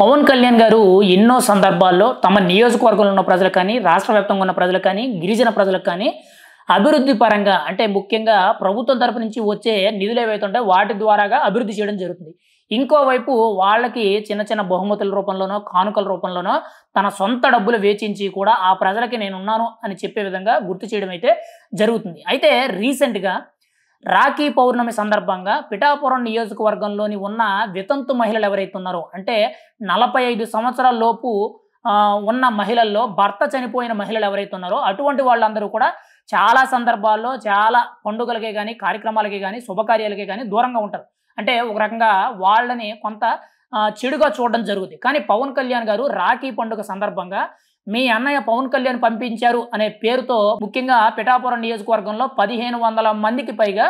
పవన్ కళ్యాణ్ గారు ఎన్నో సందర్భాల్లో తమ నియోజకవర్గంలో ఉన్న ప్రజలకు కానీ, రాష్ట్ర వ్యాప్తంగా ఉన్న ప్రజలకు కానీ, గిరిజన ప్రజలకు కానీ అభివృద్ధి పరంగా అంటే ముఖ్యంగా ప్రభుత్వం తరపు నుంచి వచ్చే నిధులు ఏవైతే ఉంటాయో వాటి ద్వారాగా అభివృద్ధి చేయడం జరుగుతుంది. ఇంకోవైపు వాళ్ళకి చిన్న చిన్న బహుమతుల రూపంలోనో, కానుకల రూపంలోనో తన సొంత డబ్బులు వేచించి కూడా ఆ ప్రజలకి నేనున్నాను అని చెప్పే విధంగా గుర్తు చేయడం అయితే జరుగుతుంది. అయితే రీసెంట్‌గా రాఖీ పౌర్ణమి సందర్భంగా పిఠాపురం నియోజకవర్గంలోని ఉన్న వితంతు మహిళలు ఎవరైతే ఉన్నారో అంటే 45 సంవత్సరాల లోపు ఉన్న మహిళల్లో భర్త చనిపోయిన మహిళలు ఎవరైతే ఉన్నారో అటువంటి వాళ్ళందరూ కూడా చాలా సందర్భాల్లో చాలా పండుగలకే గాని, కార్యక్రమాలకే గాని, శుభకార్యాలకే గాని దూరంగా ఉంటారు. అంటే ఒక రకంగా వాళ్ళని కొంత చెడుగా చూడడం జరుగుద్ది. కానీ పవన్ కళ్యాణ్ గారు రాఖీ పండుగ సందర్భంగా మీ అన్నయ్య పవన్ కళ్యాణ్ పంపించారు అనే పేరుతో ముఖ్యంగా పిఠాపురం నియోజకవర్గంలో 1500 మందికి పైగా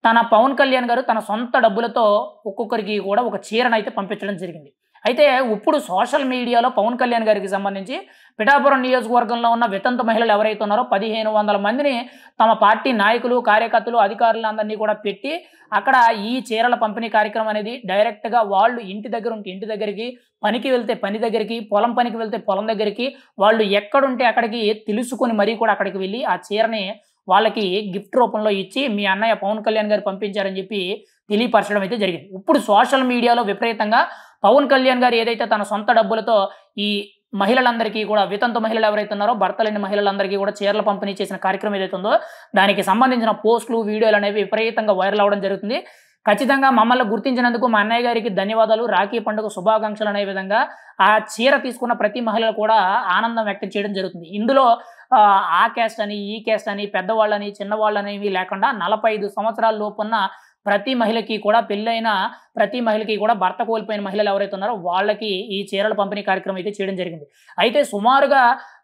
తన పవన్ కళ్యాణ్ గారు తన సొంత డబ్బులతో ఒక్కొక్కరికి కూడా ఒక చీరనైతే పంపించడం జరిగింది. అయితే ఇప్పుడు సోషల్ మీడియాలో పవన్ కళ్యాణ్ గారికి సంబంధించి పిఠాపురం నియోజకవర్గంలో ఉన్న వితంతు మహిళలు ఎవరైతే ఉన్నారో 1500 మందిని తమ పార్టీ నాయకులు, కార్యకర్తలు, అధికారులందరినీ కూడా పెట్టి అక్కడ ఈ చీరల పంపిణీ కార్యక్రమం అనేది డైరెక్ట్‌గా వాళ్ళు ఇంటి దగ్గర ఉంటే ఇంటి దగ్గరికి, పనికి వెళ్తే పని దగ్గరికి, పొలం పనికి వెళ్తే పొలం దగ్గరికి, వాళ్ళు ఎక్కడుంటే అక్కడికి తెలుసుకొని మరీ కూడా అక్కడికి వెళ్ళి ఆ చీరని వాళ్ళకి గిఫ్ట్ రూపంలో ఇచ్చి మీ అన్నయ్య పవన్ కళ్యాణ్ గారు పంపించారని చెప్పి తెలియపరచడం అయితే జరిగింది. ఇప్పుడు సోషల్ మీడియాలో విపరీతంగా పవన్ కళ్యాణ్ గారు ఏదైతే తన సొంత డబ్బులతో ఈ మహిళలందరికీ కూడా వితంతు మహిళలు ఎవరైతే ఉన్నారో భర్త లేని మహిళలందరికీ కూడా చీరలు పంపిణీ చేసిన కార్యక్రమం ఏదైతే ఉందో దానికి సంబంధించిన పోస్టులు, వీడియోలు అనేవి విపరీతంగా వైరల్ అవ్వడం జరుగుతుంది. ఖచ్చితంగా మమ్మల్ని గుర్తించినందుకు మా అన్నయ్య గారికి ధన్యవాదాలు, రాఖీ పండుగ శుభాకాంక్షలు అనే విధంగా ఆ చీర తీసుకున్న ప్రతి మహిళలు కూడా ఆనందం వ్యక్తం చేయడం జరుగుతుంది. ఇందులో ఆ క్యాస్ట్ అని, ఈ క్యాస్ట్ అని, పెద్దవాళ్ళని, చిన్నవాళ్ళనేవి లేకుండా 45 సంవత్సరాల లోపున్న ప్రతి మహిళకి కూడా పెళ్ళైన ప్రతి మహిళకి కూడా భర్త కోల్పోయిన మహిళలు ఎవరైతే ఉన్నారో వాళ్ళకి ఈ చీరల పంపిణీ కార్యక్రమం అయితే చేయడం జరిగింది. అయితే సుమారుగా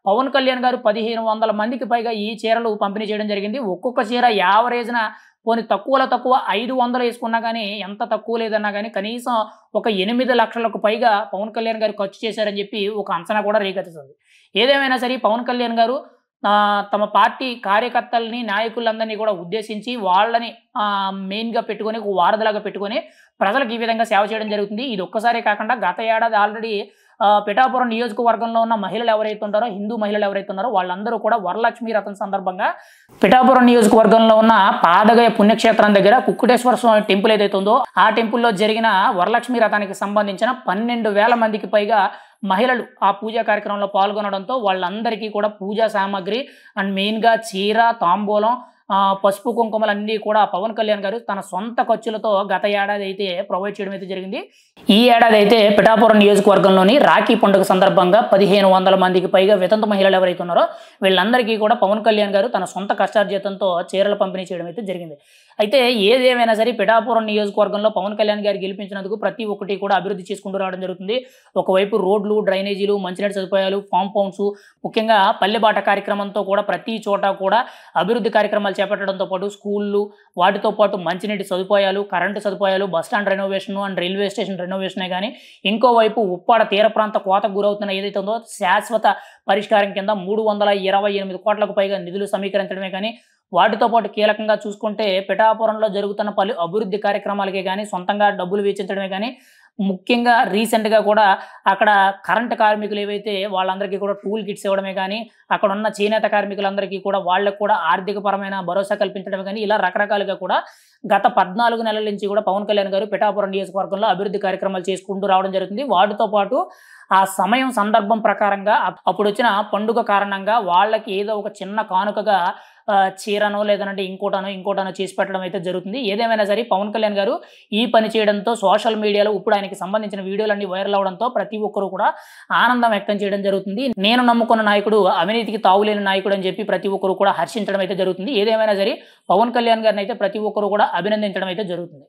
పవన్ కళ్యాణ్ గారు 1500 మందికి పైగా ఈ చీరలు పంపిణీ చేయడం జరిగింది. ఒక్కొక్క చీర యావరేజ్‌న పోనీ తక్కువలో తక్కువ 500 వేసుకున్నా కానీ ఎంత తక్కువ లేదన్నా కానీ కనీసం ఒక 8 లక్షలకు పైగా పవన్ కళ్యాణ్ గారు ఖర్చు చేశారని చెప్పి ఒక అంచనా కూడా రేకెత్తుతుంది. ఏదేమైనా సరే పవన్ కళ్యాణ్ గారు తమ పార్టీ కార్యకర్తల్ని, నాయకులందరినీ కూడా ఉద్దేశించి వాళ్ళని మెయిన్‌గా పెట్టుకొని ఒక వారధిలాగా పెట్టుకొని ప్రజలకు ఈ విధంగా సేవ చేయడం జరుగుతుంది. ఇది ఒక్కసారే కాకుండా గత ఏడాది ఆల్రెడీ పిఠాపురం నియోజకవర్గంలో ఉన్న మహిళలు ఎవరైతే ఉంటారో, హిందూ మహిళలు ఎవరైతే ఉన్నారో వాళ్ళందరూ కూడా వరలక్ష్మి రథం సందర్భంగా పిఠాపురం నియోజకవర్గంలో ఉన్న పాదగయ పుణ్యక్షేత్రం దగ్గర కుక్కుటేశ్వర స్వామి టెంపుల్ ఏదైతే ఉందో ఆ టెంపుల్‌లో జరిగిన వరలక్ష్మి రథానికి సంబంధించిన 12,000 మందికి పైగా మహిళలు ఆ పూజా కార్యక్రమంలో పాల్గొనడంతో వాళ్ళందరికీ కూడా పూజా సామాగ్రి అండ్ మెయిన్‌గా చీర, తాంబూలం, పసుపు కుంకుమలన్నీ కూడా పవన్ కళ్యాణ్ గారు తన సొంత ఖర్చులతో గత ఏడాది అయితే ప్రొవైడ్ చేయడం అయితే జరిగింది. ఈ ఏడాది అయితే పిఠాపురం నియోజకవర్గంలోని రాఖీ పండుగ సందర్భంగా 1500 మందికి పైగా వితంతు మహిళలు ఎవరైతే ఉన్నారో వీళ్ళందరికీ కూడా పవన్ కళ్యాణ్ గారు తన సొంత కష్టార్జితంతో చీరలు పంపిణీ చేయడం అయితే జరిగింది. అయితే ఏదేమైనా సరే పిఠాపురం నియోజకవర్గంలో పవన్ కళ్యాణ్ గారు గెలిపించినందుకు ప్రతి ఒక్కటి కూడా అభివృద్ధి చేసుకుంటూ రావడం జరుగుతుంది. ఒకవైపు రోడ్లు, డ్రైనేజీలు, మంచినీటి సదుపాయాలు, కాంపౌండ్స్, ముఖ్యంగా పల్లెబాట కార్యక్రమంతో కూడా ప్రతి చోట కూడా అభివృద్ధి కార్యక్రమాలు చేపట్టడంతో పాటు స్కూళ్ళు, వాటితో పాటు మంచినీటి సదుపాయాలు, కరెంటు సదుపాయాలు, bus stand renovation and railway station రెనోవేషనే కానీ ఇంకోవైపు ఉప్పాడ తీర ప్రాంత కోతకు గురవుతున్న ఏదైతే ఉందో శాశ్వత పరిష్కారం కింద 328 కోట్లకు పైగా నిధులు సమీకరించడమే కానీ వాటితో పాటు కీలకంగా చూసుకుంటే పిఠాపురంలో జరుగుతున్న పలు అభివృద్ధి కార్యక్రమాలకే కానీ సొంతంగా డబ్బులు వెచ్చించడమే కానీ ముఖ్యంగా రీసెంట్‌గా కూడా అక్కడ కరెంటు కార్మికులు ఏవైతే వాళ్ళందరికీ కూడా టూల్ కిట్స్ ఇవ్వడమే కానీ అక్కడ ఉన్న చేనేత కార్మికులందరికీ కూడా వాళ్ళకు కూడా ఆర్థికపరమైన భరోసా కల్పించడమే కానీ ఇలా రకరకాలుగా కూడా గత 14 నెలల నుంచి కూడా పవన్ కళ్యాణ్ గారు పిఠాపురం నియోజకవర్గంలో అభివృద్ధి కార్యక్రమాలు చేసుకుంటూ రావడం జరుగుతుంది. వాటితో పాటు ఆ సమయం సందర్భం ప్రకారంగా అప్పుడు వచ్చిన పండుగ కారణంగా వాళ్ళకి ఏదో ఒక చిన్న కానుకగా చీరనో లేదంటే ఇంకోటనో చేసి పెట్టడం అయితే జరుగుతుంది. ఏదేమైనా సరే పవన్ కళ్యాణ్ గారు ఈ పని చేయడంతో సోషల్ మీడియాలో ఇప్పుడు ఆయనకి సంబంధించిన వీడియోలన్నీ వైరల్ అవడంతో ప్రతి ఒక్కరు కూడా ఆనందం వ్యక్తం చేయడం జరుగుతుంది. నేను నమ్ముకున్న నాయకుడు అవినీతికి తావులేని నాయకుడు అని చెప్పి ప్రతి ఒక్కరు కూడా హర్షించడం అయితే జరుగుతుంది. ఏదేమైనా సరే పవన్ కళ్యాణ్ గారిని అయితే ప్రతి ఒక్కరు కూడా అభినందించడం అయితే జరుగుతుంది.